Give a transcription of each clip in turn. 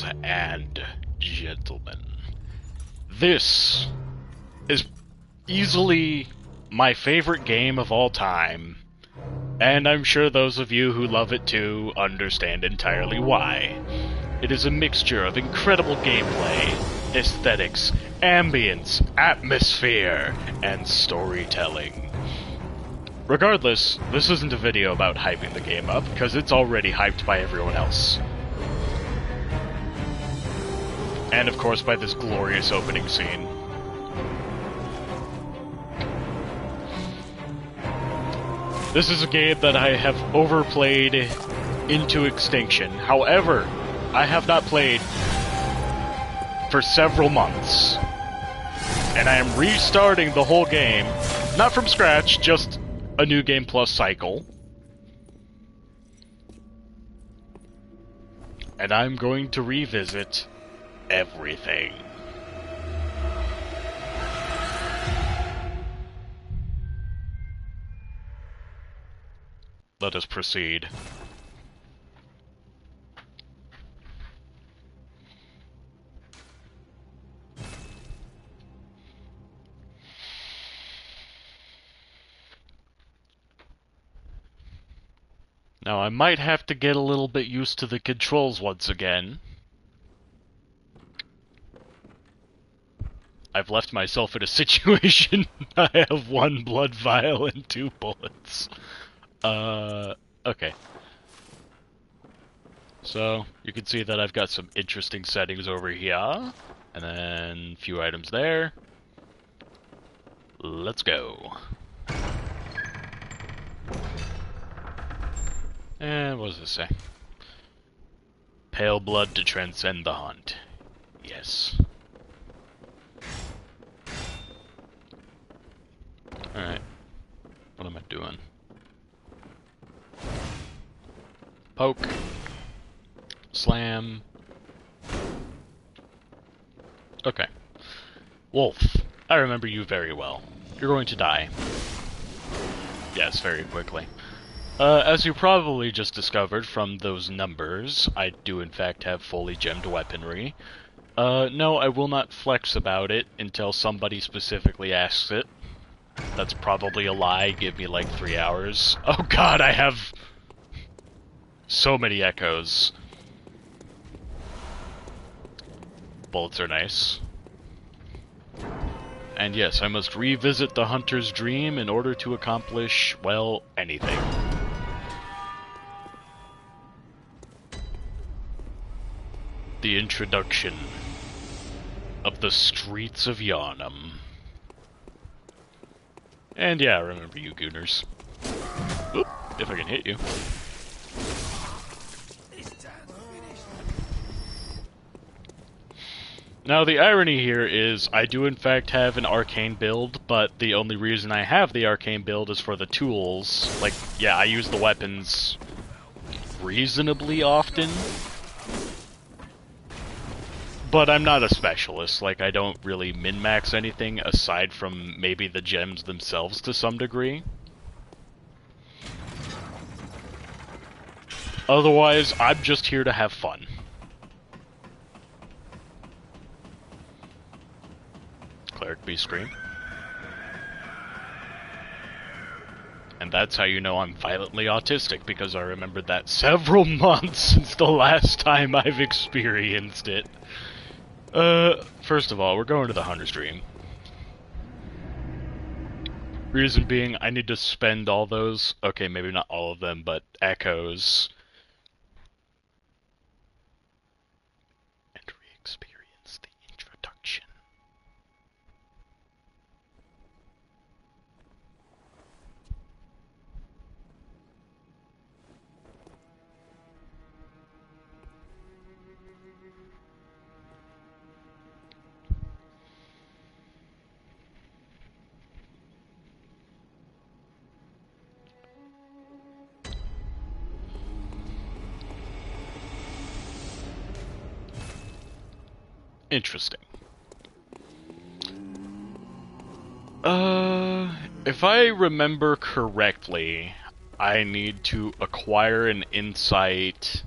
Ladies and gentlemen, this is easily my favorite game of all time, and I'm sure those of you who love it too understand entirely why. It is a mixture of incredible gameplay, aesthetics, ambience, atmosphere, and storytelling. Regardless, this isn't a video about hyping the game up, because it's already hyped by everyone else. And of course by this glorious opening scene. This is a game that I have overplayed into extinction. However, I have not played for several months. And I am restarting the whole game, not from scratch, just a new game plus cycle. And I'm going to revisit everything. Let us proceed. Now, I might have to get a little bit used to the controls once again. I've left myself in a situation. I have 1 blood vial and 2 bullets. Okay. So, you can see that I've got some interesting settings over here. And then, a few items there. Let's go. And what does this say? Pale blood to transcend the hunt. Yes. Alright. What am I doing? Poke. Slam. Okay. Wolf. I remember you very well. You're going to die. Yes, very quickly. As you probably just discovered from those numbers, I do in fact have fully gemmed weaponry. No, I will not flex about it until somebody specifically asks it. That's probably a lie. Give me like 3 hours. Oh god, I have so many echoes. Bullets are nice. And yes, I must revisit the hunter's dream in order to accomplish, well, anything. The introduction of the streets of Yharnam. And yeah, remember you gooners. Oop, if I can hit you. Now the irony here is I do in fact have an arcane build, but the only reason I have the arcane build is for the tools. Like, yeah, I use the weapons reasonably often. But I'm not a specialist, like I don't really min-max anything aside from maybe the gems themselves to some degree. Otherwise, I'm just here to have fun. Cleric B scream. And that's how you know I'm violently autistic, because I remembered that several months since the last time I've experienced it. First of all, we're going to the Hunter's Dream. Reason being, I need to spend all those, okay, maybe not all of them, but echoes. And re-experience the introduction. Interesting. If I remember correctly, I need to acquire an insight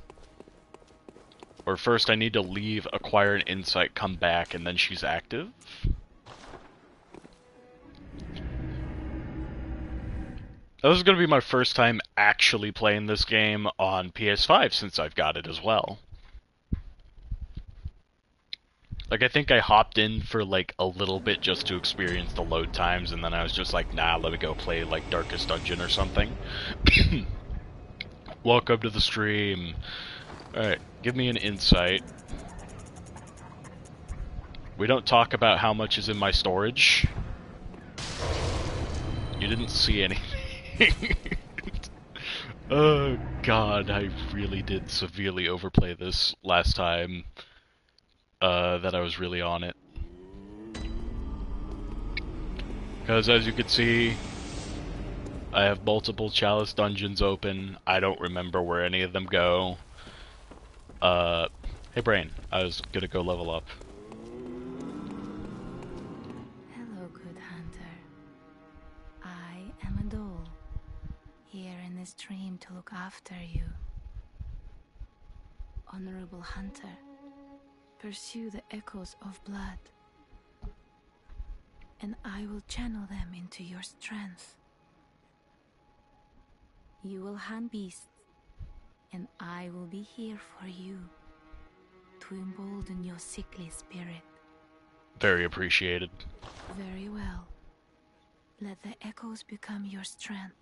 Or first I need to leave, acquire an insight, come back, and then she's active? This is going to be my first time actually playing this game on PS5 since I've got it as well. Like, I think I hopped in for, like, a little bit just to experience the load times, and then I was just like, nah, let me go play, like, Darkest Dungeon or something. Welcome to the stream. Alright, give me an insight. We don't talk about how much is in my storage. You didn't see anything. Oh god, I really did severely overplay this last time that I was really on it. Because as you can see, I have multiple Chalice dungeons open. I don't remember where any of them go. Hey Brain, I was gonna go level up. Hello, good hunter. I am a doll, here in this dream to look after you. Honorable hunter, pursue the echoes of blood, and I will channel them into your strength. You will hunt beasts, and I will be here for you, to embolden your sickly spirit. Very appreciated. Very well. Let the echoes become your strength.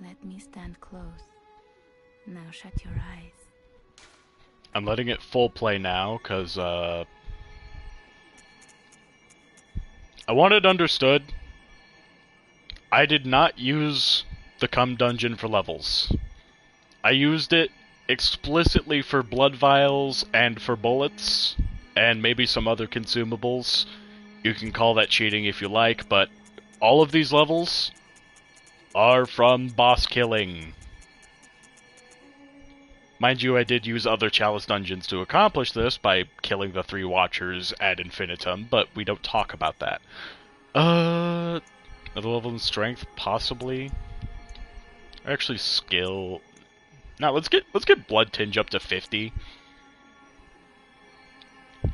Let me stand close. Now shut your eyes. I'm letting it full play now, because, I want it understood. I did not use the Cum Dungeon for levels. I used it explicitly for blood vials and for bullets, and maybe some other consumables. You can call that cheating if you like, but all of these levels are from boss killing. Mind you, I did use other Chalice dungeons to accomplish this by killing the 3 Watchers ad infinitum, but we don't talk about that. Another level in strength, possibly. Actually, skill. Now let's get Blood Tinge up to 50,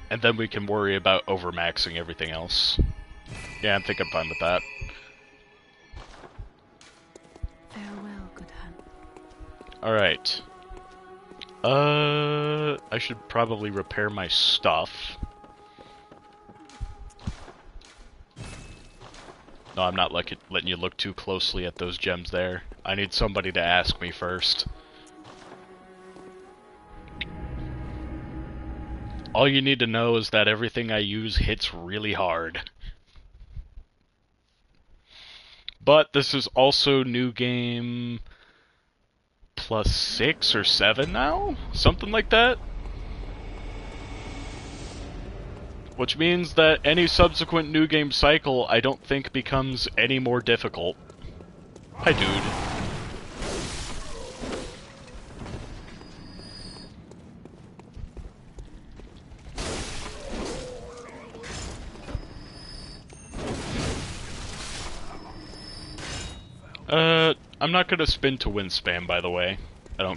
and then we can worry about overmaxing everything else. Yeah, I think I'm fine with that. Farewell, good hunt. All right. I should probably repair my stuff. No, I'm not letting you look too closely at those gems there. I need somebody to ask me first. All you need to know is that everything I use hits really hard. But this is also new game plus 6 or 7 now? Something like that? Which means that any subsequent new game cycle I don't think becomes any more difficult. Hi, dude. I'm not gonna spin to win spam, by the way. I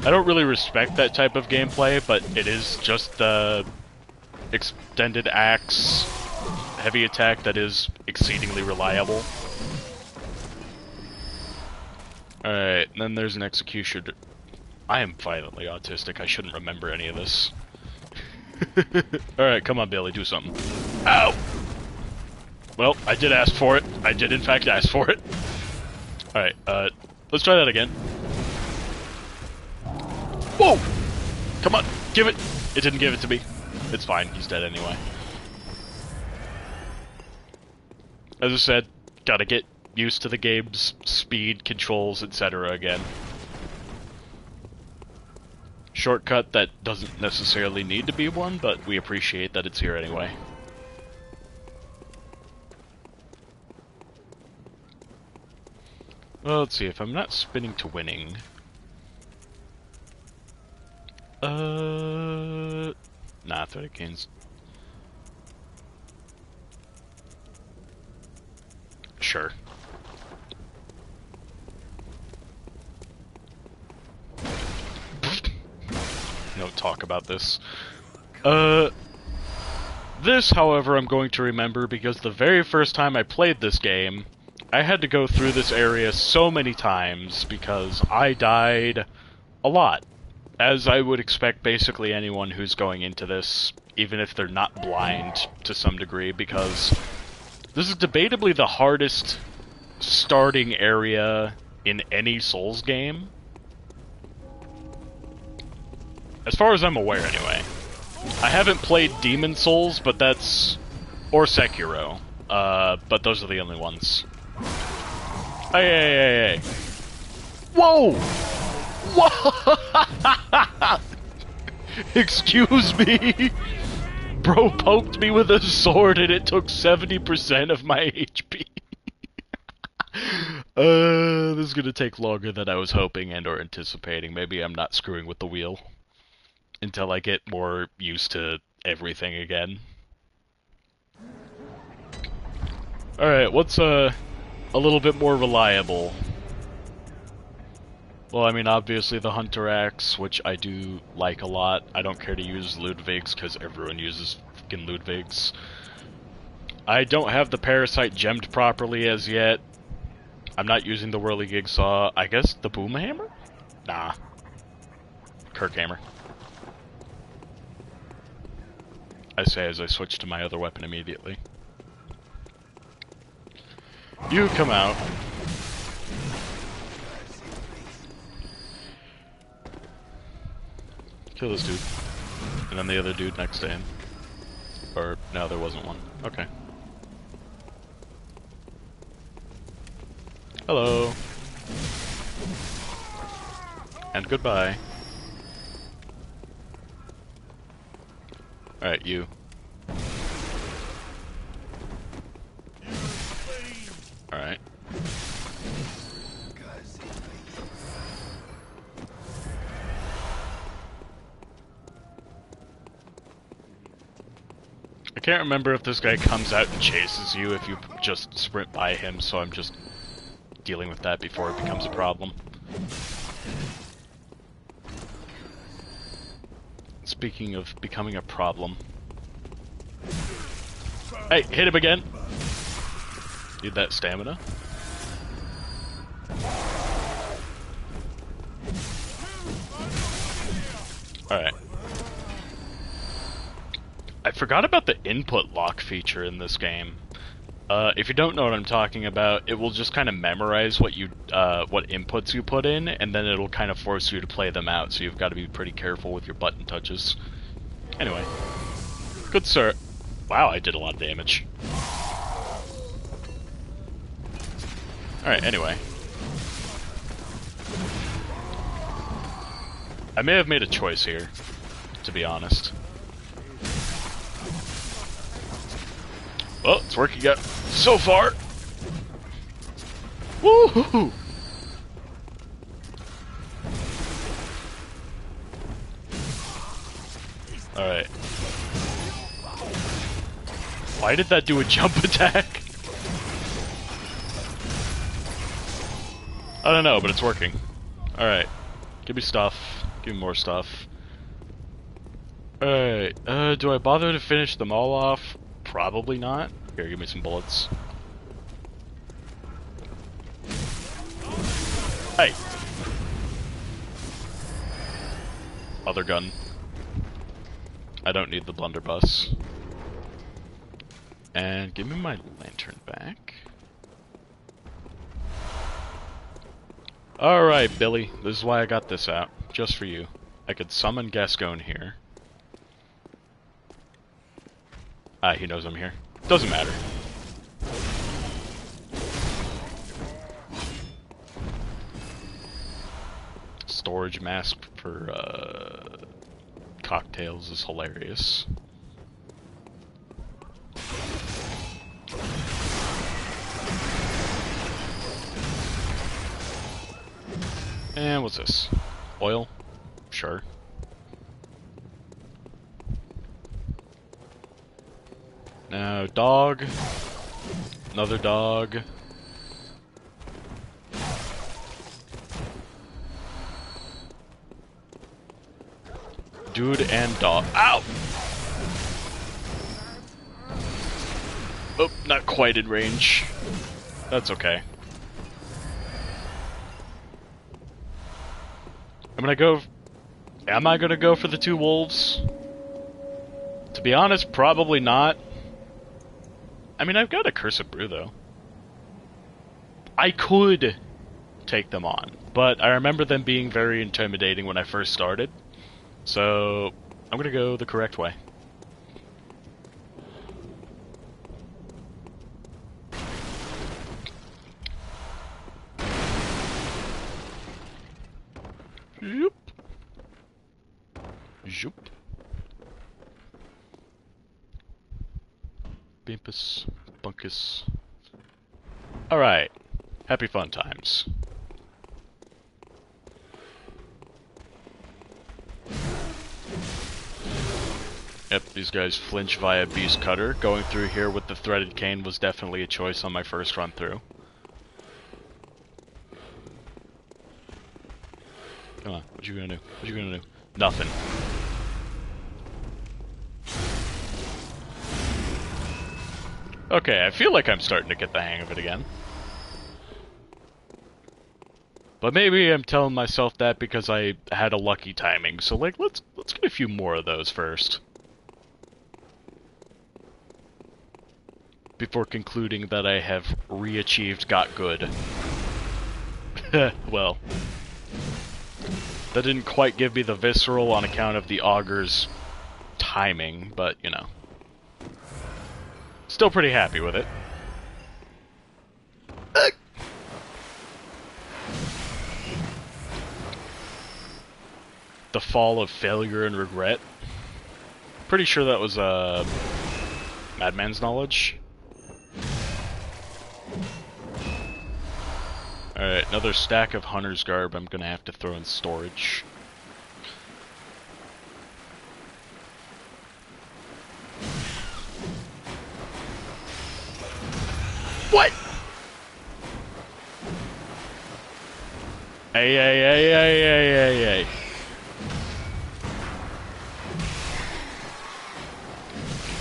don't really respect that type of gameplay, but it is just the extended axe heavy attack that is exceedingly reliable. Alright, then there's an executioner. I am violently autistic, I shouldn't remember any of this. Alright, come on Billy, do something. Ow! Well, I did ask for it. I did in fact ask for it. Alright, let's try that again. Whoa! Come on, give it! It didn't give it to me. It's fine, he's dead anyway. As I said, gotta get used to the game's speed, controls, etc. again. Shortcut that doesn't necessarily need to be one, but we appreciate that it's here anyway. Well, let's see, if I'm not spinning to winning... Nah, 30 canes. Sure. don't talk about this. This, however, I'm going to remember because the very first time I played this game, I had to go through this area so many times because I died a lot. As I would expect basically anyone who's going into this, even if they're not blind to some degree, because this is debatably the hardest starting area in any Souls game. As far as I'm aware, anyway. I haven't played Demon Souls, but that's... or Sekiro. But those are the only ones. Hey. Whoa! Whoa! Excuse me? Bro poked me with a sword and it took 70% of my HP. This is gonna take longer than I was hoping and or anticipating. Maybe I'm not screwing with the wheel until I get more used to everything again. Alright, what's a little bit more reliable? Well, I mean, obviously the Hunter Axe, which I do like a lot. I don't care to use Ludwig's, because everyone uses fucking Ludwig's. I don't have the Parasite gemmed properly as yet. I'm not using the Whirligig Saw. I guess the Boom Hammer? Nah. Kirk Hammer. I say as I switch to my other weapon immediately. You come out. Kill this dude. And then the other dude next to him. Or, no, there wasn't one. Okay. Hello. And goodbye. Alright, you. Alright. I can't remember if this guy comes out and chases you if you just sprint by him, so I'm just dealing with that before it becomes a problem. Speaking of becoming a problem. Hey, hit him again! Need that stamina. Alright. I forgot about the input lock feature in this game. If you don't know what I'm talking about, it will just kind of memorize what inputs you put in, and then it'll kind of force you to play them out, so you've got to be pretty careful with your button touches. Anyway. Good sir. Wow, I did a lot of damage. Alright, anyway. I may have made a choice here, to be honest. Well, it's working out so far. Woohoo! Alright. Why did that do a jump attack? I don't know, but it's working. Alright. Give me stuff. Give me more stuff. Alright. Do I bother to finish them all off? Probably not. Here, give me some bullets. Hey! Other gun. I don't need the blunderbuss. And give me my lantern back. Alright, Billy. This is why I got this out. Just for you. I could summon Gascon here. Ah, he knows I'm here. Doesn't matter. Storage mask for, cocktails is hilarious. And what's this? Oil? Sure. Now, dog. Another dog. dude and dog. Ow! Oh, not quite in range. That's okay. I'm gonna go... Am I gonna go for the 2 wolves? To be honest, probably not. I mean, I've got a Curse of Brew, though. I could take them on, but I remember them being very intimidating when I first started. So, I'm gonna go the correct way. Zoop. Zoop. Bimpus. Bunkus. Alright. Happy fun times. Yep, these guys flinch via Beast Cutter. Going through here with the Threaded Cane was definitely a choice on my first run through. Come on, what you gonna do? What you gonna do? Nothing. Okay, I feel like I'm starting to get the hang of it again. But maybe I'm telling myself that because I had a lucky timing. So like, let's get a few more of those first. Before concluding that I have re-achieved got good. Well, that didn't quite give me the visceral on account of the auger's timing, but you know. Still pretty happy with it. The fall of failure and regret. Pretty sure that was Madman's Knowledge. Alright, another stack of Hunter's Garb I'm gonna have to throw in storage. What? Hey.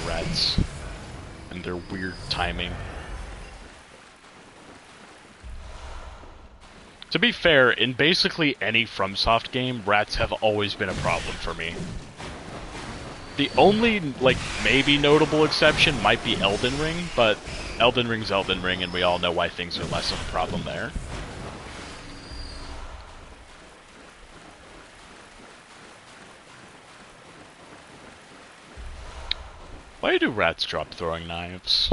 Rats. And their weird timing. To be fair, in basically any FromSoft game, rats have always been a problem for me. The only, like, maybe notable exception might be Elden Ring, but Elden Ring's Elden Ring, and we all know why things are less of a problem there. Why do rats drop throwing knives?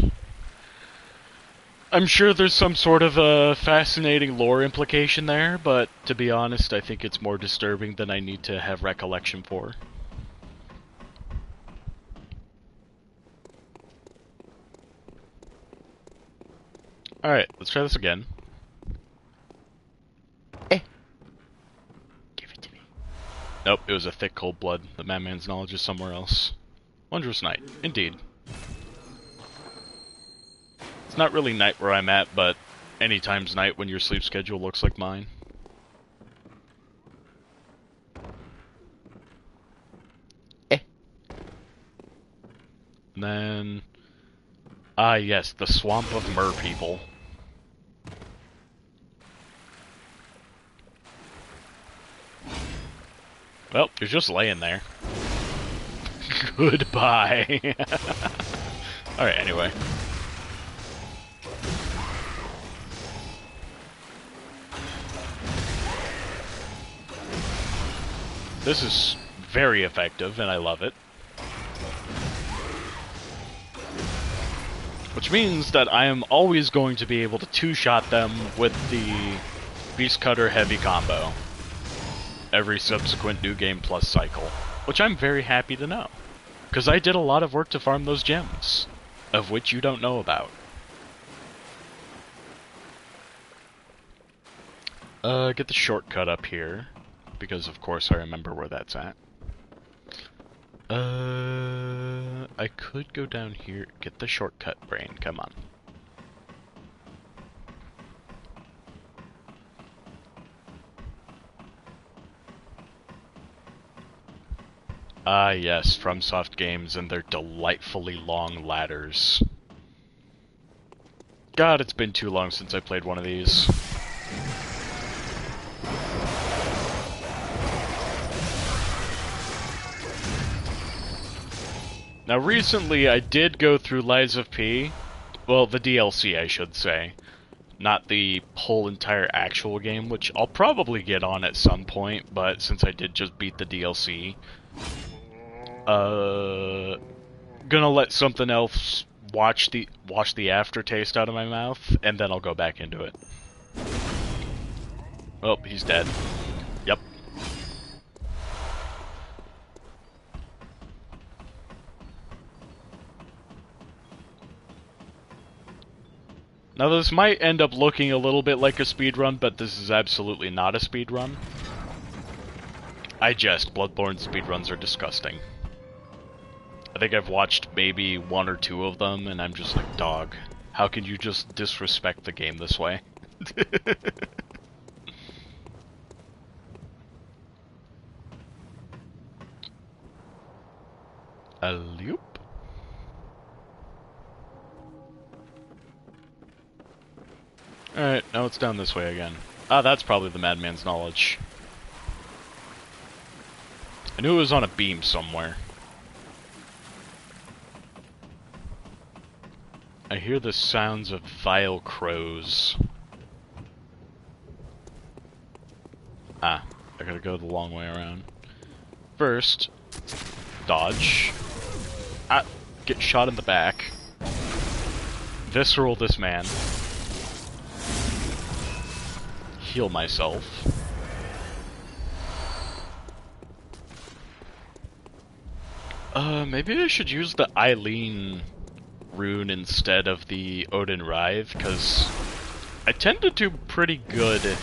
I'm sure there's some sort of a fascinating lore implication there, but to be honest, I think it's more disturbing than I need to have recollection for. Alright, let's try this again. Give it to me. Nope, it was a thick cold blood. The Madman's Knowledge is somewhere else. Wondrous night, indeed. It's not really night where I'm at, but anytime's night when your sleep schedule looks like mine. And then... Ah, yes, the Swamp of Mer people. Well, you're just laying there. Goodbye. Alright, anyway. This is very effective, and I love it. Which means that I am always going to be able to two-shot them with the Beast Cutter heavy combo. Every subsequent New Game Plus cycle. Which I'm very happy to know. Because I did a lot of work to farm those gems. Of which you don't know about. Get the shortcut up here. Because of course I remember where that's at. I could go down here. Get the shortcut, brain. Come on. Ah, yes, FromSoft games and their delightfully long ladders. God, it's been too long since I played one of these. Now, recently I did go through Lies of P. Well, the DLC, I should say. Not the whole entire actual game, which I'll probably get on at some point, but since I did just beat the DLC, gonna let something else wash the aftertaste out of my mouth, and then I'll go back into it. Oh, he's dead. Yep. Now this might end up looking a little bit like a speedrun, but this is absolutely not a speedrun. I jest, Bloodborne speedruns are disgusting. I think I've watched maybe one or two of them, and I'm just like, dog, how can you just disrespect the game this way? A loop? Alright, now it's down this way again. Ah, that's probably the Madman's Knowledge. I knew it was on a beam somewhere. I hear the sounds of vile crows. Ah, I gotta go the long way around. First, dodge. Ah, get shot in the back. Visceral this man. Heal myself. Maybe I should use the Eileen rune instead of the Odin Writhe, because I tend to do pretty good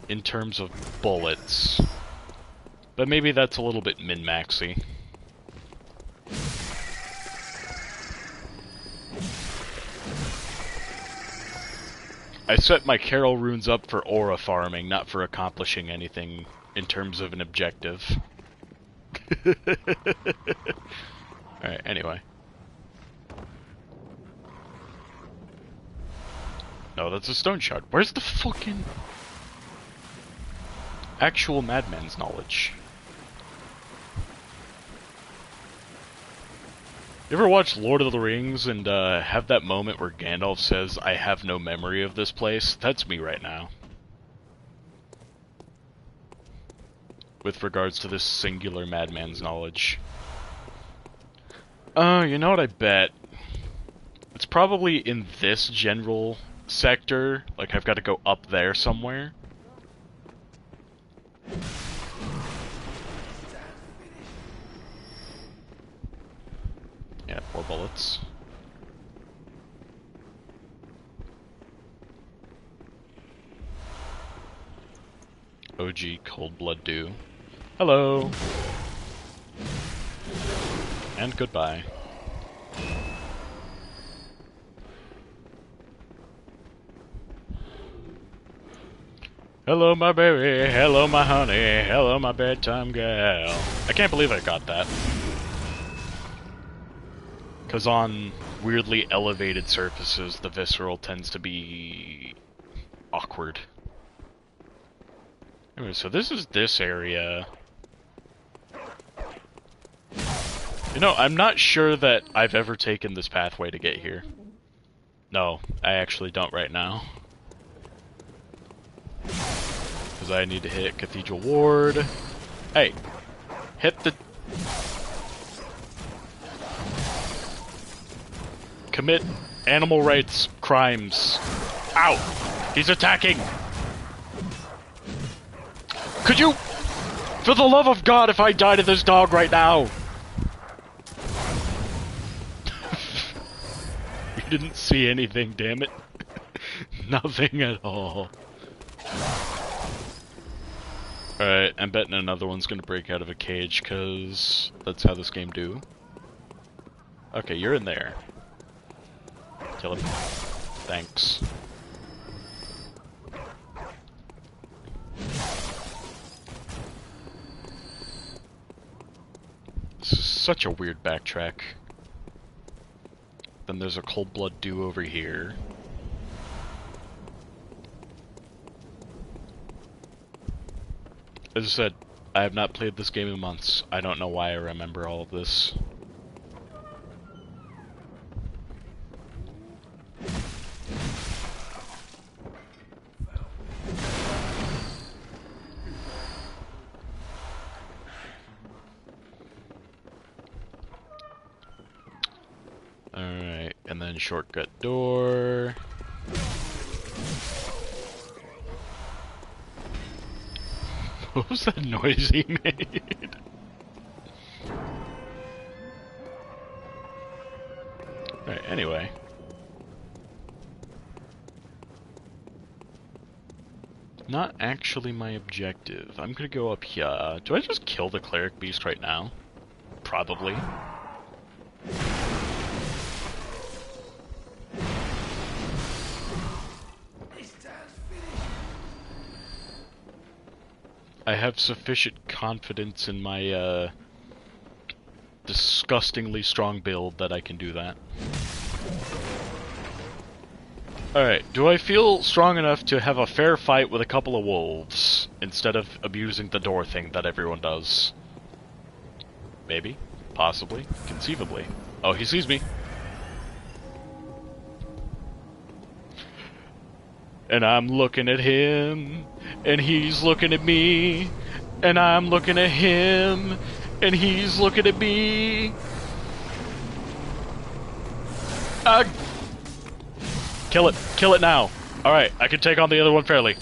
in terms of bullets. But maybe that's a little bit min-maxy. I set my Carol runes up for aura farming, not for accomplishing anything in terms of an objective. Alright, anyway. No, that's a stone shard. Where's the fucking actual Madman's Knowledge? You ever watch Lord of the Rings and have that moment where Gandalf says, "I have no memory of this place"? That's me right now. With regards to this singular Madman's Knowledge. You know what I bet? It's probably in this general sector. Like, I've got to go up there somewhere. Yeah, 4 bullets. OG Cold Blood Dew. Hello! And goodbye. Hello, my baby. Hello, my honey. Hello, my bedtime gal. I can't believe I got that. Because on weirdly elevated surfaces, the visceral tends to be awkward. Anyway, so this is this area. You know, I'm not sure that I've ever taken this pathway to get here. No, I actually don't right now. Because I need to hit Cathedral Ward. Hey, hit the... Commit animal rights crimes. Ow! He's attacking! Could you... For the love of God, if I die to this dog right now! You didn't see anything, damn it. Nothing at all. Alright, I'm betting another one's gonna break out of a cage, cause that's how this game do. Okay, you're in there. Kill him. Thanks. This is such a weird backtrack. Then there's a cold blood dew over here. As I said, I have not played this game in months. I don't know why I remember all of this. Alright, and then shortcut door. What was that noise he made? Alright, anyway. Not actually my objective. I'm gonna go up here. Do I just kill the cleric beast right now? Probably. I have sufficient confidence in my, disgustingly strong build that I can do that. Alright, do I feel strong enough to have a fair fight with a couple of wolves, instead of abusing the door thing that everyone does? Maybe. Possibly. Conceivably. Oh, he sees me. And I'm looking at him, and he's looking at me, and I'm looking at him, and he's looking at me. Kill it. Kill it now. Alright, I can take on the other one fairly.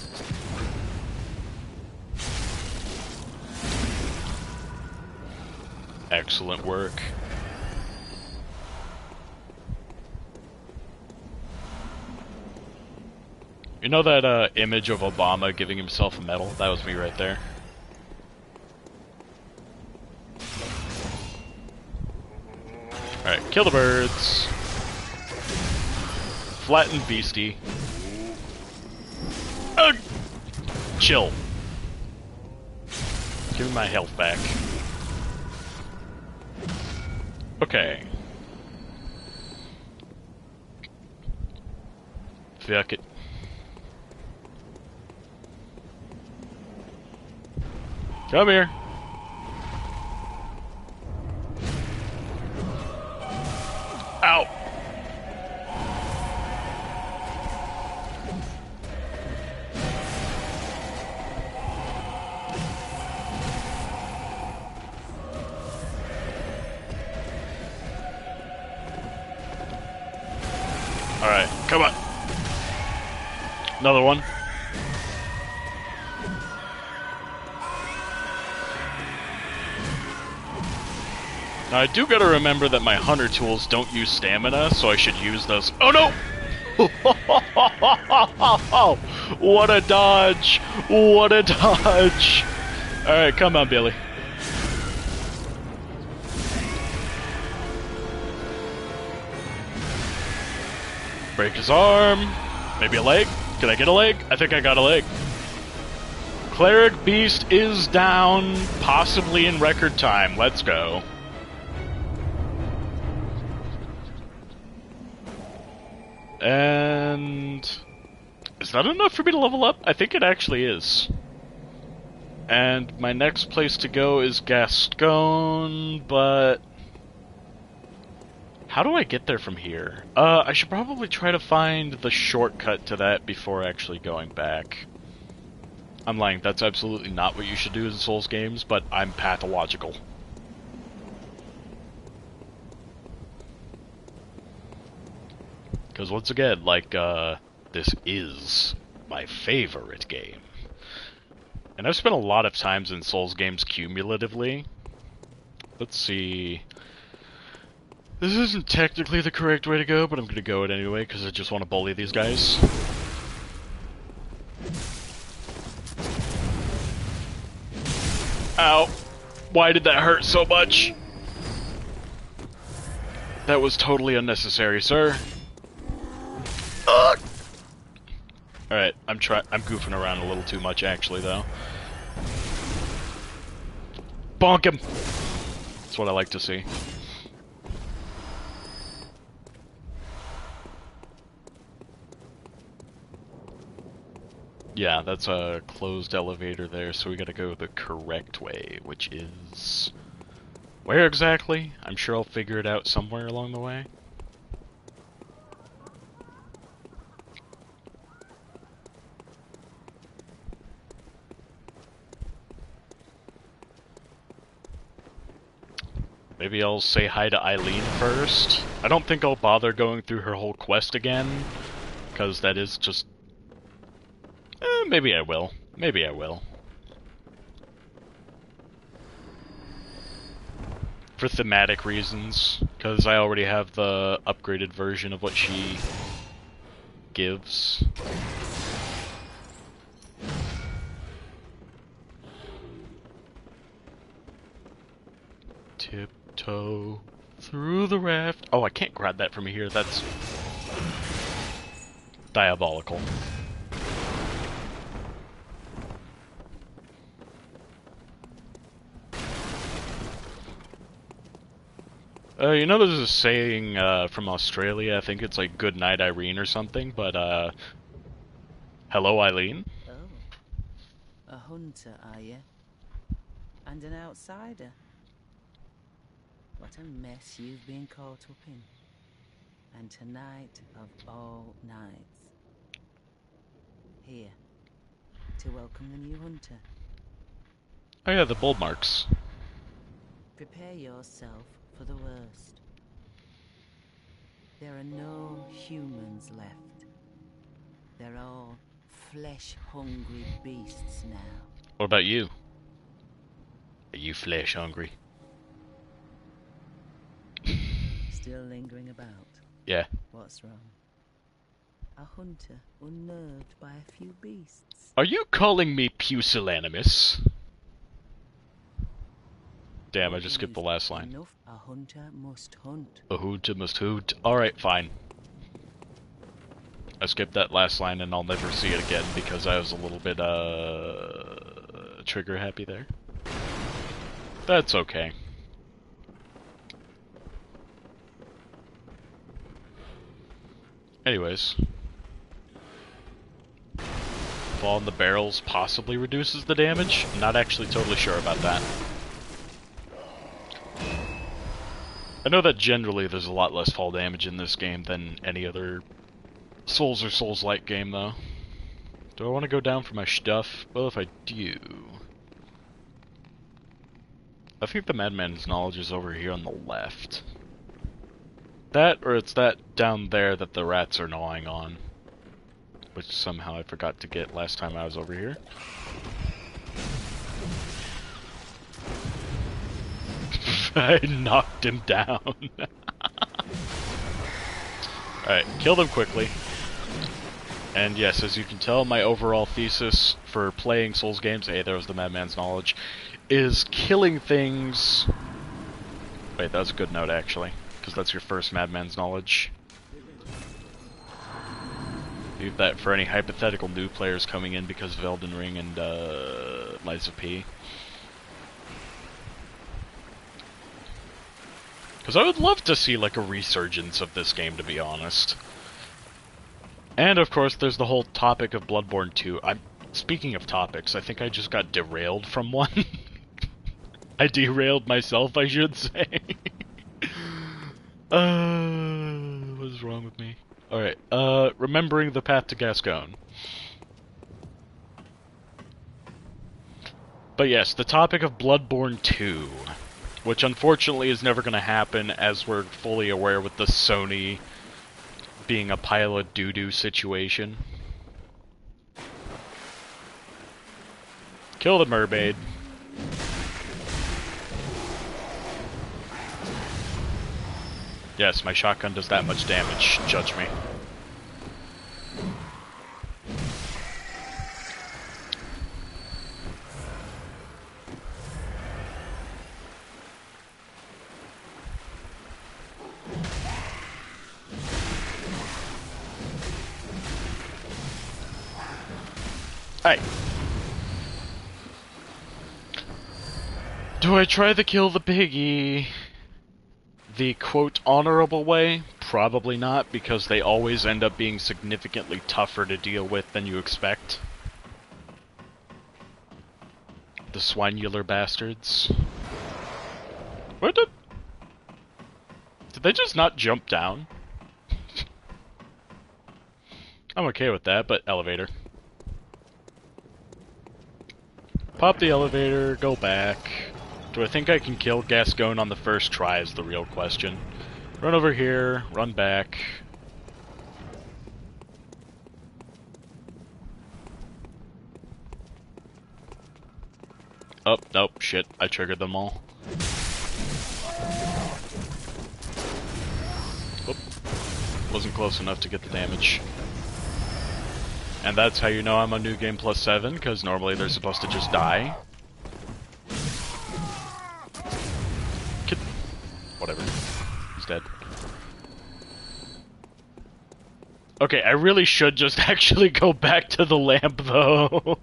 Excellent work. You know that image of Obama giving himself a medal? That was me right there. Alright, kill the birds. Flatten beastie. Ugh! Chill. Give me my health back. Okay. Fuck it. Come here. Ow. Alright, come on. Another one. Now I do gotta remember that my hunter tools don't use stamina, so I should use those. Oh no! What a dodge! What a dodge! Alright, come on, Billy. Break his arm. Maybe a leg? Can I get a leg? I think I got a leg. Cleric Beast is down, possibly in record time. Let's go. And is that enough for me to level up? I think it actually is. And my next place to go is Gascon, but how do I get there from here? I should probably try to find the shortcut to that before actually going back. I'm lying, that's absolutely not what you should do in Souls games, but I'm pathological. Because once again, like, this is my favorite game. And I've spent a lot of times in Souls games cumulatively. Let's see. This isn't technically the correct way to go, but I'm gonna go it anyway, because I just want to bully these guys. Ow. Why did that hurt so much? That was totally unnecessary, sir. Ugh! Alright, I'm goofing around a little too much, actually, though. Bonk him! That's what I like to see. Yeah, that's a closed elevator there, so we gotta go the correct way, which is... Where exactly? I'm sure I'll figure it out somewhere along the way. Maybe I'll say hi to Eileen first. I don't think I'll bother going through her whole quest again, because that is just... maybe I will. Maybe I will. For thematic reasons, because I already have the upgraded version of what she gives. Tiptoe through the raft. Oh, I can't grab that from here. That's diabolical. You know, there's a saying from Australia. I think it's like "Good night, Irene" or something. But hello, Eileen. Oh, a hunter, are you? And an outsider? What a mess you've been caught up in. And tonight of all nights. Here, to welcome the new hunter. Oh yeah, the bull marks. Prepare yourself for the worst. There are no humans left. They're all flesh-hungry beasts now. What about you? Are you flesh hungry? Still lingering about? Yeah. What's wrong? A hunter unnerved by a few beasts. Are you calling me pusillanimous? Damn, I just skipped the last line. Enough. A hunter must hunt. A hunter must hoot. Alright, fine. I skipped that last line and I'll never see it again because I was a little bit, trigger happy there. That's okay. Anyways. Fall in the barrels possibly reduces the damage. Not actually totally sure about that. I know that generally there's a lot less fall damage in this game than any other Souls or Souls-like game, though. Do I want to go down for my stuff? Well, if I do... I think the Madman's Knowledge is over here on the left. That, or it's that down there that the rats are gnawing on. Which somehow I forgot to get last time I was over here. I knocked him down. Alright, kill them quickly. And yes, as you can tell, my overall thesis for playing Souls games, hey, there was the Madman's Knowledge, is killing things... Wait, that was a good note, actually, because that's your first Madman's Knowledge. Leave that for any hypothetical new players coming in because of Elden Ring and Lies of P. Because I would love to see, like, a resurgence of this game, to be honest. And, of course, there's the whole topic of Bloodborne 2. Speaking of topics, I think I just got derailed from one. I derailed myself, I should say. What is wrong with me? Alright, remembering the path to Gascon. But yes, the topic of Bloodborne 2. Which unfortunately is never going to happen, as we're fully aware with the Sony being a pile of doo-doo situation. Kill the mermaid. Yes, my shotgun does that much damage. Judge me. Hey. Do I try to kill the piggy the quote honorable way? Probably not, because they always end up being significantly tougher to deal with than you expect. The swinular bastards. What the? Did they just not jump down? I'm okay with that, but elevator. Pop the elevator, go back. Do I think I can kill Gascon on the first try is the real question. Run over here, run back. Oh, nope, shit, I triggered them all. Oop. Wasn't close enough to get the damage. And that's how you know I'm on New Game Plus 7, because normally they're supposed to just die. Whatever. He's dead. Okay, I really should just actually go back to the lamp, though.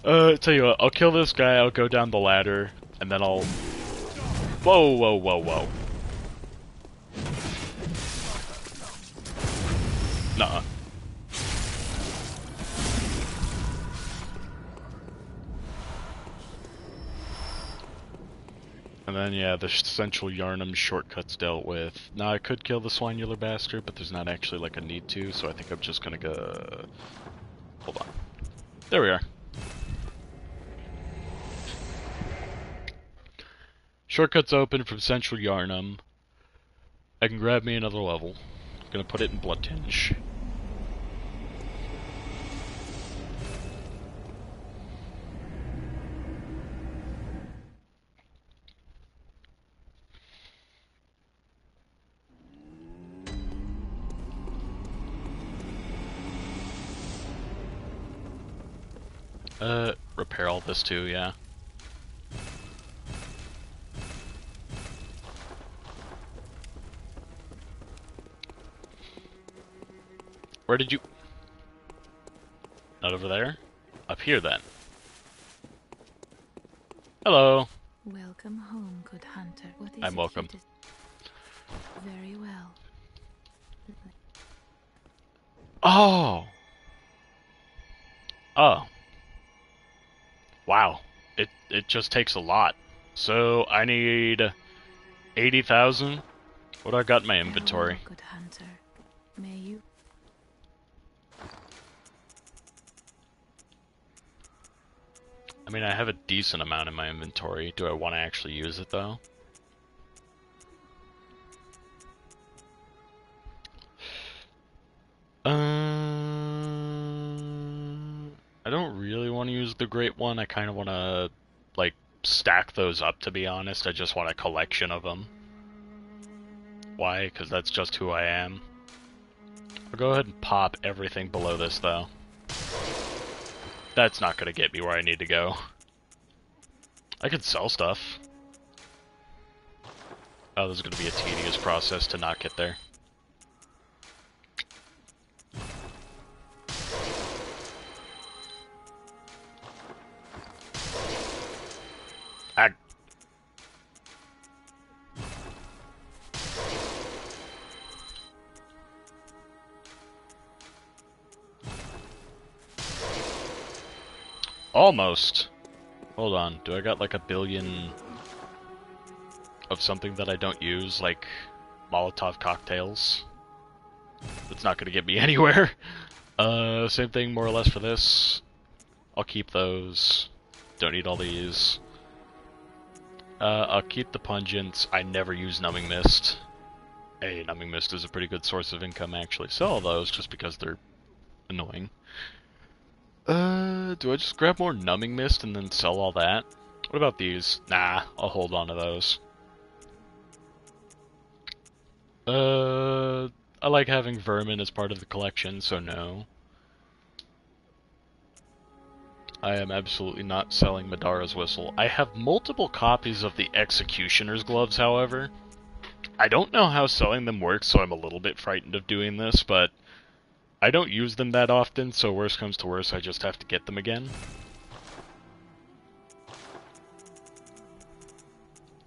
Tell you what, I'll kill this guy, I'll go down the ladder, and then I'll... Whoa, whoa, whoa, whoa. Nuh-uh. And then, yeah, the Central Yarnum shortcut's dealt with. Now, I could kill the swinular bastard, but there's not actually, like, a need to, so I think I'm just gonna go... Hold on. There we are. Shortcut's open from Central Yarnum. I can grab me another level. I'm gonna put it in Blood Tinge. Repair all this too, yeah. Where did you... Not over there? Up here, then. Hello. Welcome home, good hunter. What is I'm it welcome. you Very well. Oh! Oh. Wow. It just takes a lot. So, I need... 80,000? What do I got in my inventory? Hello, good hunter. May you... I mean, I have a decent amount in my inventory. Do I want to actually use it, though? I don't really want to use the Great One. I kind of want to, like, stack those up, to be honest. I just want a collection of them. Why? Because that's just who I am. I'll go ahead and pop everything below this, though. That's not going to get me where I need to go. I could sell stuff. Oh, this is going to be a tedious process to not get there. Almost. Hold on, do I got like 1 billion of something that I don't use, like Molotov cocktails? That's not gonna get me anywhere. Same thing more or less for this. I'll keep those. Don't need all these. I'll keep the pungents. I never use numbing mist. Hey, numbing mist is a pretty good source of income actually. Sell all those just because they're annoying. Do I just grab more numbing mist and then sell all that? What about these? Nah, I'll hold on to those. I like having vermin as part of the collection, so no. I am absolutely not selling Madara's whistle. I have multiple copies of the Executioner's gloves, however. I don't know how selling them works, so I'm a little bit frightened of doing this, but I don't use them that often, so worst comes to worst, I just have to get them again.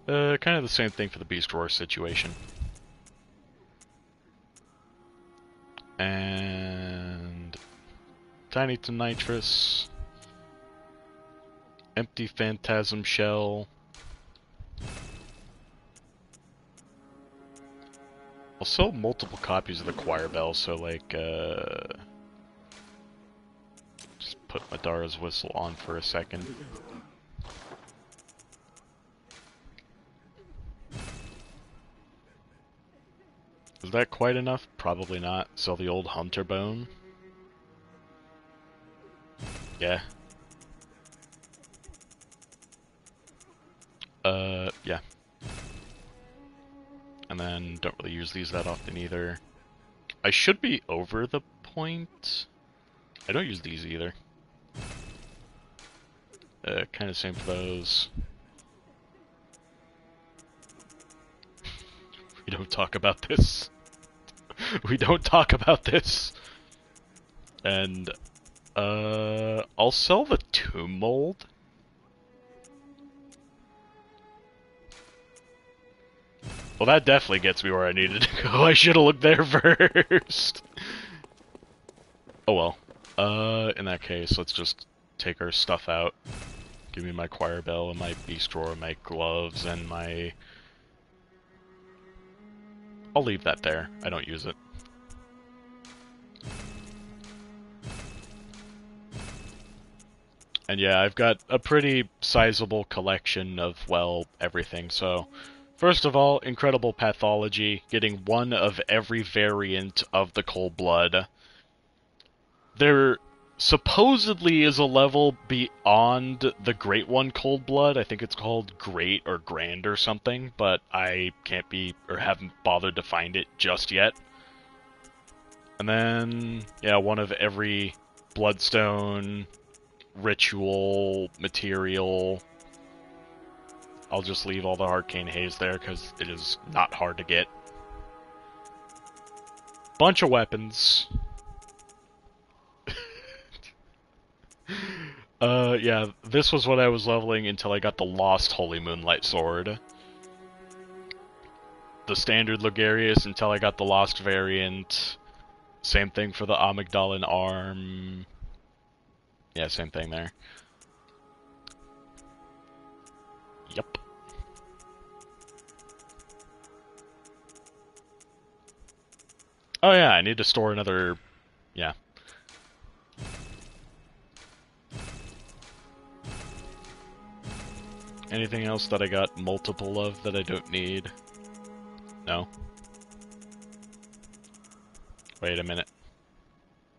Kind of the same thing for the Beast Roar situation. And Tiny to Nitrous. Empty Phantasm Shell. I'll sell multiple copies of the Choir Bell, so like, just put Madara's Whistle on for a second. Is that quite enough? Probably not. Sell the old Hunter Bone. Yeah. Yeah. And then don't really use these that often either. I should be over the point. I don't use these either. Kind of same for those. We don't talk about this. We don't talk about this. And, I'll sell the Tomb Mold. Well, that definitely gets me where I needed to go. I should have looked there first. Oh well. In that case, let's just take our stuff out. Give me my Choir Bell and my Beast Roar, my gloves, and my... I'll leave that there. I don't use it. And yeah, I've got a pretty sizable collection of, well, everything, so... First of all, incredible pathology, getting one of every variant of the Cold Blood. There supposedly is a level beyond the Great One Cold Blood. I think it's called Great or Grand or something, but I can't be, or haven't bothered to find it just yet. And then, yeah, one of every Bloodstone, ritual, material. I'll just leave all the Arcane Haze there, because it is not hard to get. Bunch of weapons. Yeah, this was what I was leveling until I got the Lost Holy Moonlight Sword. The Standard Logarius until I got the Lost variant. Same thing for the Amygdalin Arm. Yeah, same thing there. Yep. Oh yeah, I need to store another... yeah. Anything else that I got multiple of that I don't need? No? Wait a minute.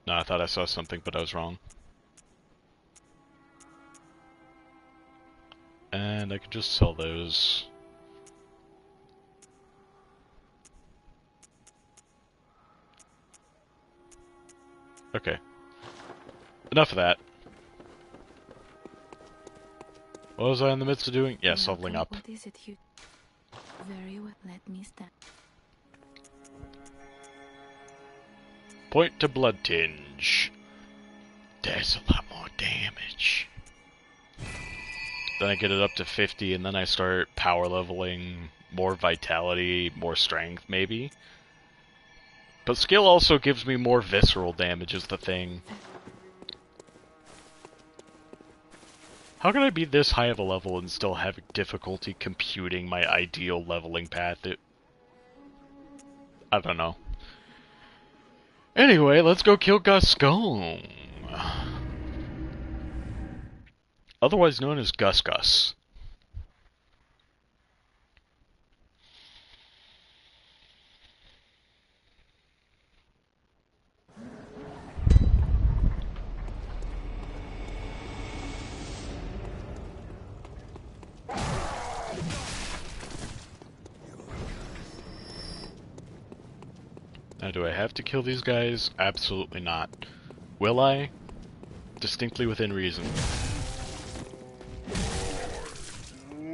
No, I thought I saw something, but I was wrong. And I could just sell those. Okay. Enough of that. What was I in the midst of doing? Yes, leveling up. What is it you... Very well, let me stand. Point to Blood Tinge. There's a lot more damage. Then I get it up to 50, and then I start power leveling, more vitality, more strength, maybe. But skill also gives me more visceral damage is the thing. How can I be this high of a level and still have difficulty computing my ideal leveling path? I don't know. Anyway, let's go kill Gascon. Otherwise known as Gus Gus. Now, do I have to kill these guys? Absolutely not. Will I? Distinctly within reason.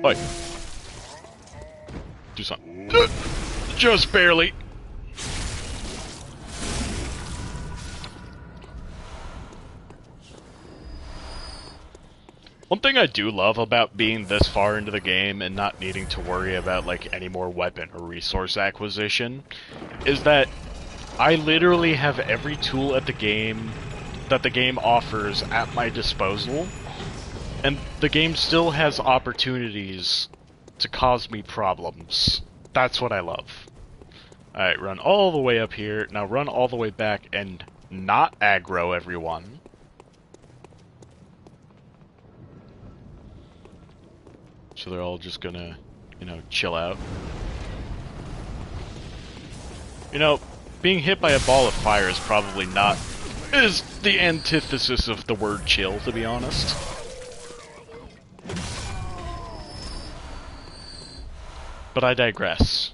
Oi. Do something. Just barely. One thing I do love about being this far into the game and not needing to worry about, like, any more weapon or resource acquisition is that I literally have every tool at the game that the game offers at my disposal, and the game still has opportunities to cause me problems. That's what I love. Alright, run all the way up here. Now run all the way back and not aggro everyone. So they're all just gonna, you know, chill out. You know, being hit by a ball of fire is probably not... is the antithesis of the word chill, to be honest. But I digress.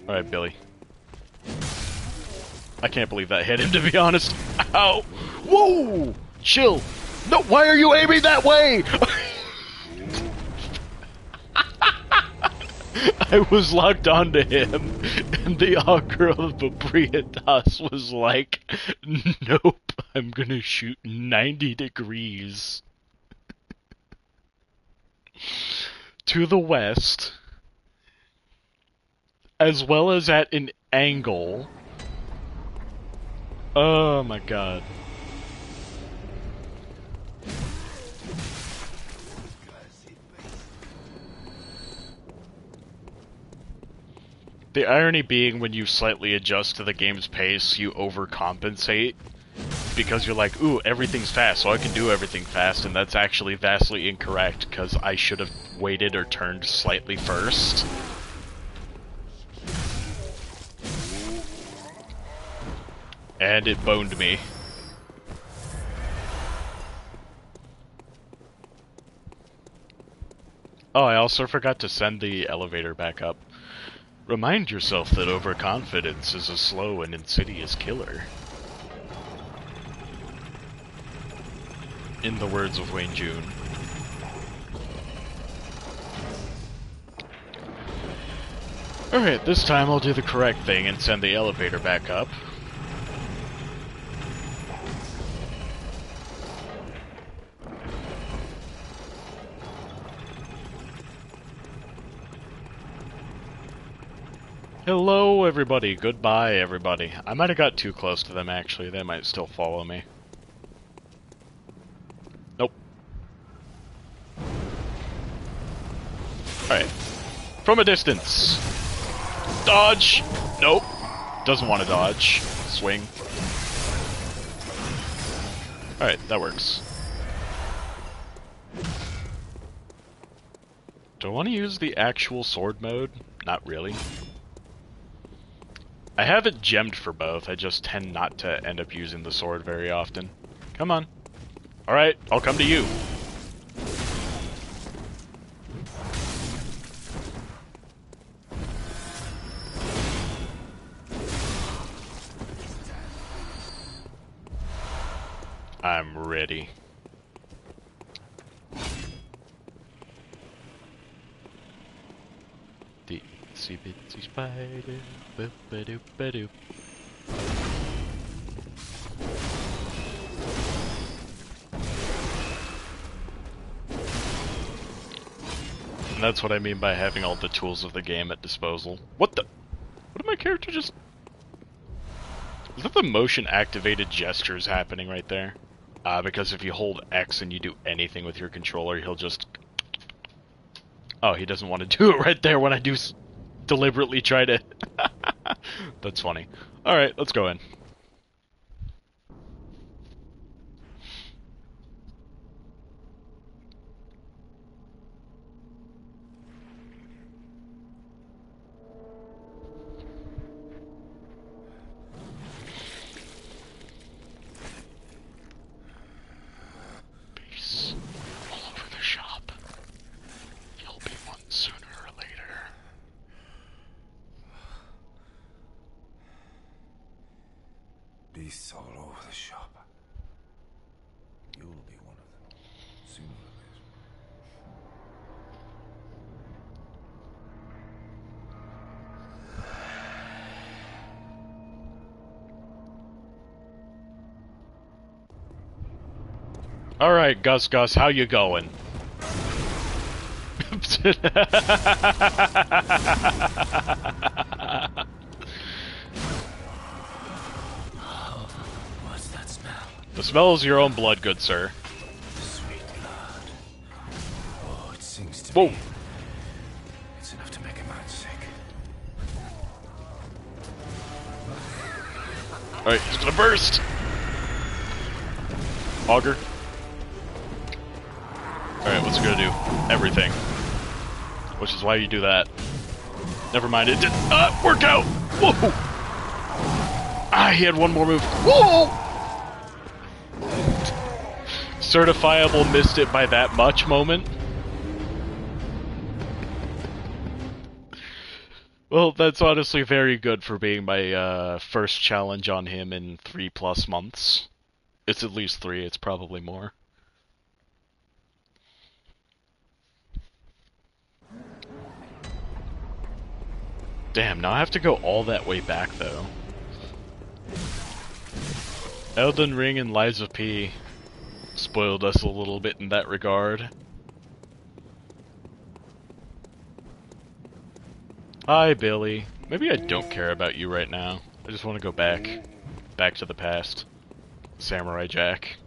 Alright, Billy. I can't believe that hit him, to be honest. Ow! Whoa! Chill! No, why are you aiming that way? I was locked onto him, and the augur of Babriadas was like, nope, I'm gonna shoot 90 degrees. To the west, as well as at an angle. Oh my god. The irony being, when you slightly adjust to the game's pace, you overcompensate. Because you're like, ooh, everything's fast, so I can do everything fast, and that's actually vastly incorrect, because I should have waited or turned slightly first. And it boned me. Oh, I also forgot to send the elevator back up. Remind yourself that overconfidence is a slow and insidious killer. In the words of Wayne June. Alright, this time I'll do the correct thing and send the elevator back up. Hello, everybody. Goodbye, everybody. I might have got too close to them, actually. They might still follow me. Nope. Alright. From a distance. Dodge! Nope. Doesn't want to dodge. Swing. Alright, that works. Do I want to use the actual sword mode? Not really. I have it gemmed for both, I just tend not to end up using the sword very often. Come on. Alright, I'll come to you. I'm ready. The itsy bitsy spider, boop-a-doop-a-doop. And that's what I mean by having all the tools of the game at disposal. What the? What did my character just... Is that the motion-activated gestures happening right there? Because if you hold X and you do anything with your controller, he'll just... Oh, he doesn't want to do it right there when I do deliberately try to... That's funny. Alright, let's go in. Peace all over the shop. You'll be one sooner or later. Alright, Gus, how you going? What's that smell? The smell is your own blood, good sir. Sweet blood. Oh, it sings to Whoa. me. It's enough to make a man sick. Alright, he's gonna burst! Auger. Alright, what's it gonna do? Everything. Which is why you do that. Never mind, it did not work out! Whoa! Ah, he had one more move. Whoa! Certifiable missed it by that much moment. Well, that's honestly very good for being my first challenge on him in 3+ months. It's at least 3, it's probably more. Damn, now I have to go all that way back, though. Elden Ring and Lies of P spoiled us a little bit in that regard. Hi, Billy. Maybe I don't care about you right now. I just want to go back. Back to the past. Samurai Jack.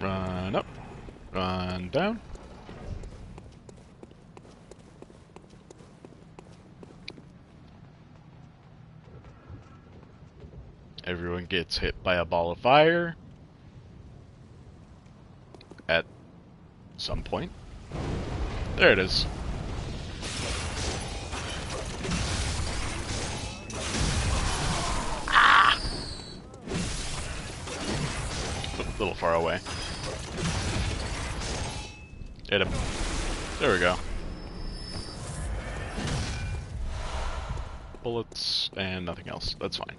Run up. Run down. Everyone gets hit by a ball of fire. At some point. There it is. Ah! A little far away. Hit him. There we go. Bullets and nothing else. That's fine.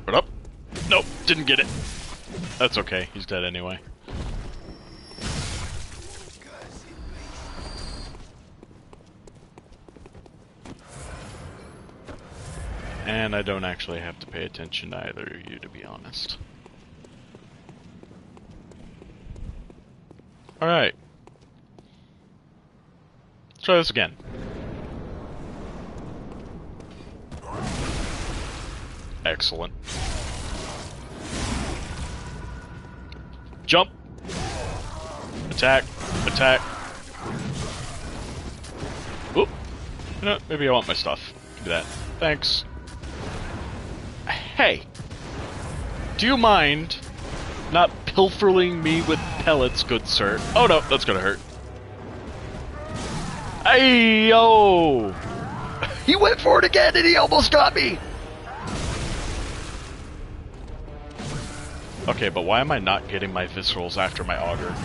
What up? Nope, didn't get it. That's okay, he's dead anyway. And I don't actually have to pay attention to either of you, to be honest. Alright. Let's try this again. Excellent. Jump! Attack! Attack! Oop! You know, maybe I want my stuff. Do that. Thanks. Hey! Do you mind not pilfering me with pellets, good sir? Oh no, that's gonna hurt. Hey, yo! He went for it again and he almost got me! Okay, but why am I not getting my viscerals after my auger?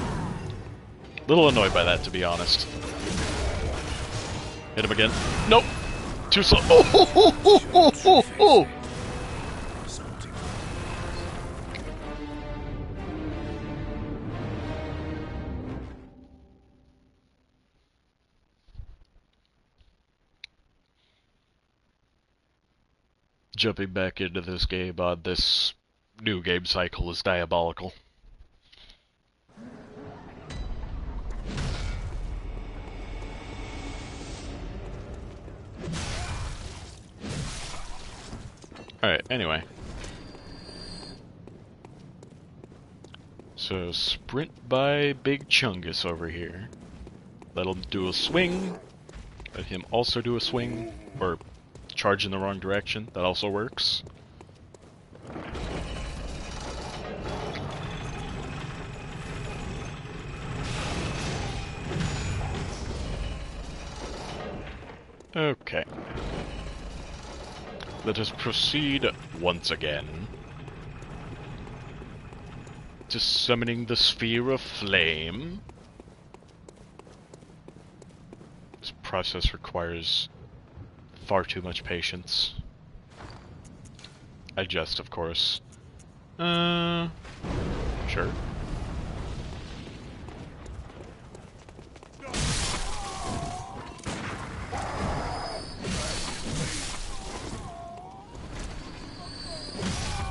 Little annoyed by that, to be honest. Hit him again. Nope! Too slow. Oh! Jumping back into this game on this new game cycle is diabolical. Alright, anyway. So, sprint by Big Chungus over here. Let him do a swing. Let him also do a swing. Or charge in the wrong direction. That also works. Okay. Let us proceed once again to summoning the Sphere of Flame. This process requires far too much patience. I jest, of course. Sure.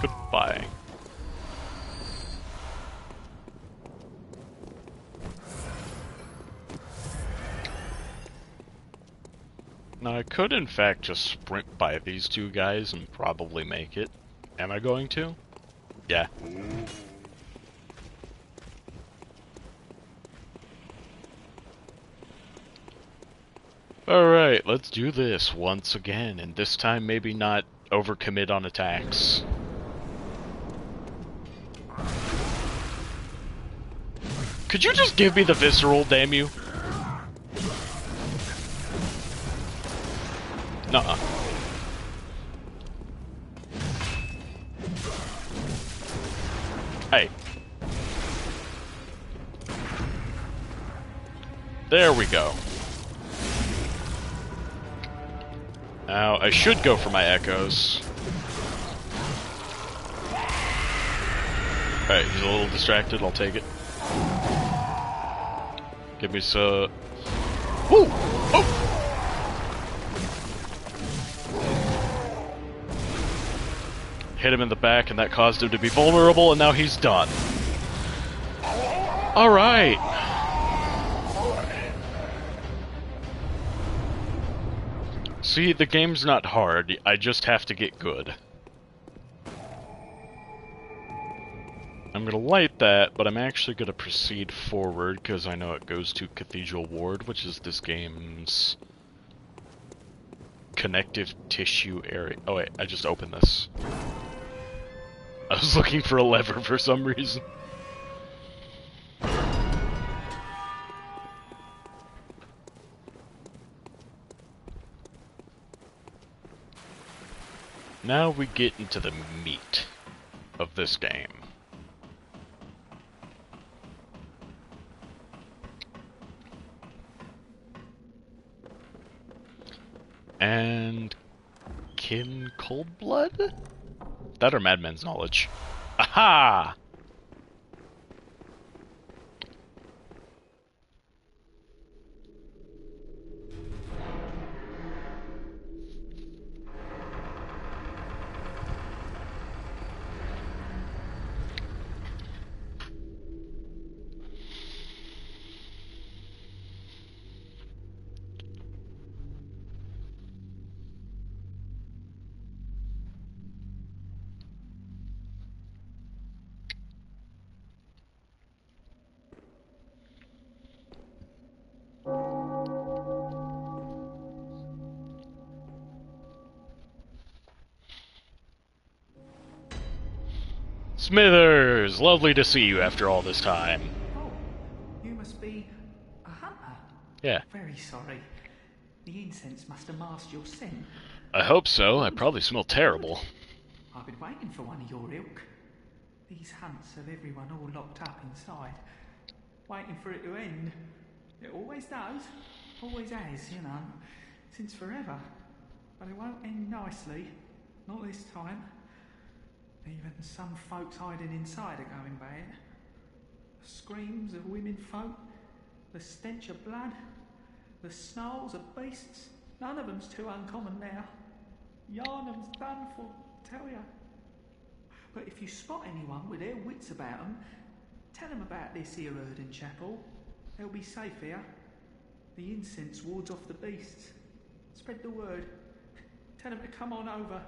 Goodbye. Now I could in fact just sprint by these two guys and probably make it. Am I going to? Yeah. Alright, let's do this once again, and this time maybe not overcommit on attacks. Could you just give me the visceral, damn you? Nuh-uh. Hey. There we go. Now, I should go for my echoes. Alright, he's a little distracted, I'll take it. Give me some... Woo! Oh! Hit him in the back, and that caused him to be vulnerable, and now he's done. Alright! See, the game's not hard, I just have to get good. I'm gonna light that, but I'm actually gonna proceed forward, because I know it goes to Cathedral Ward, which is this game's connective tissue area. Oh wait, I just opened this. I was looking for a lever for some reason. Now we get into the meat of this game. And... Kim Coldblood? That or Madman's Knowledge. Aha! Smithers! Lovely to see you after all this time. Oh, you must be a hunter. Yeah. Very sorry. The incense must have masked your scent. I hope so. I probably smell terrible. I've been waiting for one of your ilk. These hunts have everyone all locked up inside, waiting for it to end. It always does. Always has, you know, since forever. But it won't end nicely. Not this time. Even some folks hiding inside are going bad. The screams of women folk, the stench of blood, the snarls of beasts. None of them's too uncommon now. Yarnum's done for, tell ya. But if you spot anyone with their wits about 'em, tell 'em about this here Erden Chapel. They'll be safe here. The incense wards off the beasts. Spread the word. Tell 'em to come on over.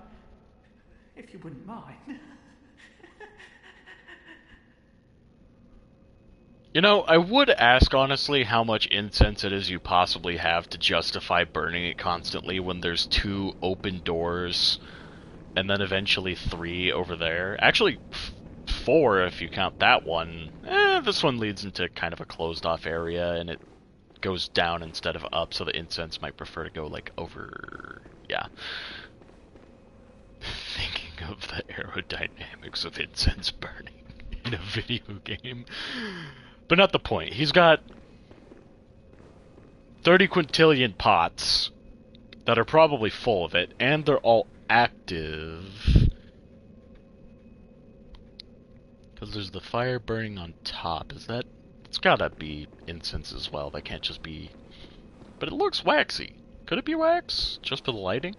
If you wouldn't mind. You know, I would ask honestly how much incense it is you possibly have to justify burning it constantly when there's 2 open doors, and then eventually 3 over there. Actually, 4 if you count that one. This one leads into kind of a closed-off area, and it goes down instead of up, so the incense might prefer to go, like, over... yeah. Thinking of the aerodynamics of incense burning. in a video game. But not the point. He's got 30 quintillion pots that are probably full of it, and they're all active. Because there's the fire burning on top. Is that... It's gotta be incense as well. That can't just be... But it looks waxy. Could it be wax? Just for the lighting?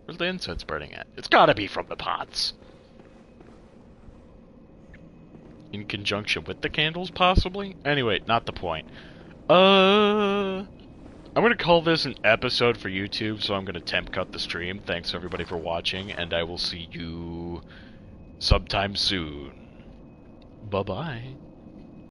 Where's the incense burning at? It's gotta be from the pots. In conjunction with the candles, possibly? Anyway, not the point. I'm gonna call this an episode for YouTube, so I'm gonna temp cut the stream. Thanks everybody for watching, and I will see you sometime soon. Bye-bye.